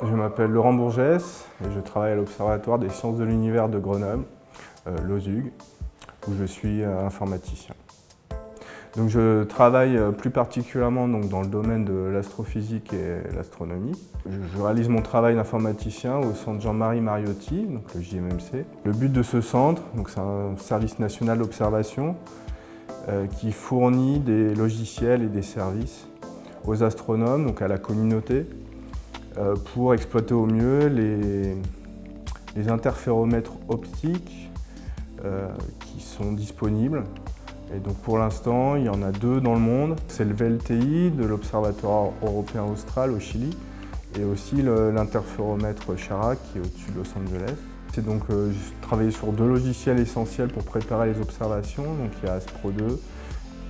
Je m'appelle Laurent Bourgès et je travaille à l'Observatoire des sciences de l'univers de Grenoble, l'OSUG, où je suis informaticien. Donc je travaille plus particulièrement dans le domaine de l'astrophysique et l'astronomie. Je réalise mon travail d'informaticien au centre Jean-Marie Mariotti, donc le JMMC. Le but de ce centre, c'est un service national d'observation qui fournit des logiciels et des services aux astronomes, donc à la communauté, pour exploiter au mieux les interféromètres optiques qui sont disponibles. Et donc pour l'instant, il y en a 2 dans le monde. C'est le VLTI de l'Observatoire européen austral au Chili et aussi l'interféromètre Chara qui est au-dessus de Los Angeles. C'est donc travaillé sur 2 logiciels essentiels pour préparer les observations. Donc il y a Astro2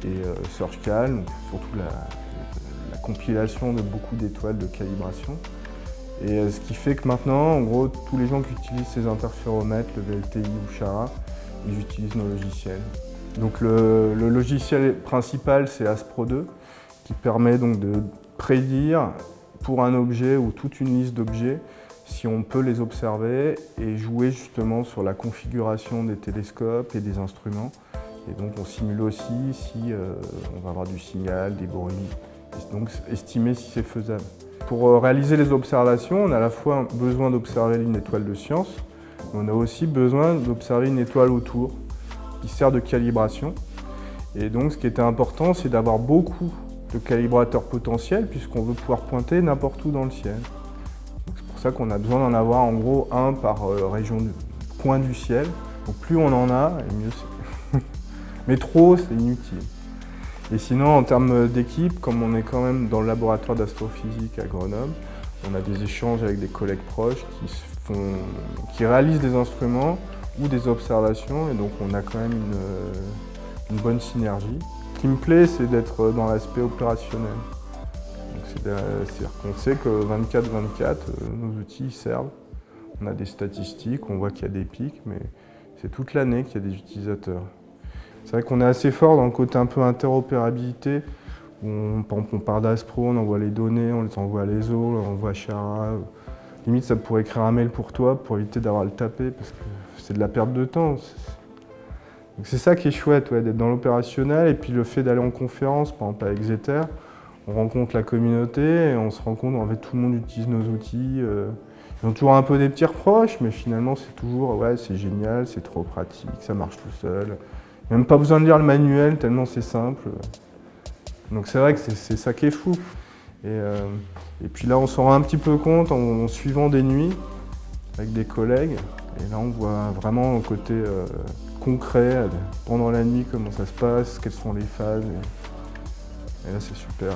et SearchCal, donc surtout la compilation de beaucoup d'étoiles de calibration. Et ce qui fait que maintenant, en gros, tous les gens qui utilisent ces interféromètres, le VLTI ou Chara, ils utilisent nos logiciels. Donc le logiciel principal, c'est Astro2, qui permet donc de prédire pour un objet ou toute une liste d'objets si on peut les observer et jouer justement sur la configuration des télescopes et des instruments. Et donc on simule aussi si on va avoir du signal, des bruits, et donc estimer si c'est faisable. Pour réaliser les observations, on a à la fois besoin d'observer une étoile de science, mais on a aussi besoin d'observer une étoile autour, qui sert de calibration. Et donc ce qui était important, c'est d'avoir beaucoup de calibrateurs potentiels, puisqu'on veut pouvoir pointer n'importe où dans le ciel. C'est pour ça qu'on a besoin d'en avoir en gros un par région du coin du ciel. Donc plus on en a, et mieux c'est. Mais trop, c'est inutile. Et sinon, en termes d'équipe, comme on est quand même dans le laboratoire d'astrophysique à Grenoble, on a des échanges avec des collègues proches qui réalisent des instruments ou des observations, et donc on a quand même une bonne synergie. Ce qui me plaît, c'est d'être dans l'aspect opérationnel. C'est-à-dire qu'on sait que 24/24, nos outils servent. On a des statistiques, on voit qu'il y a des pics, mais c'est toute l'année qu'il y a des utilisateurs. C'est vrai qu'on est assez fort dans le côté un peu interopérabilité, où on part d'Aspro, on envoie les données, on les envoie à l'ESO, on envoie à Chara. Limite, ça pourrait écrire un mail pour toi pour éviter d'avoir à le taper, parce que c'est de la perte de temps. C'est ça qui est chouette, d'être dans l'opérationnel, et puis le fait d'aller en conférence, par exemple avec Zeter, on rencontre la communauté et on se rend compte en fait tout le monde utilise nos outils. Ils ont toujours un peu des petits reproches, mais finalement c'est toujours c'est génial, c'est trop pratique, ça marche tout seul. Il n'y a même pas besoin de lire le manuel tellement c'est simple. Donc c'est vrai que c'est ça qui est fou. Et puis là on s'en rend un petit peu compte en suivant des nuits avec des collègues. Et là on voit vraiment le côté concret, pendant la nuit, comment ça se passe, quelles sont les phases. Et là c'est super.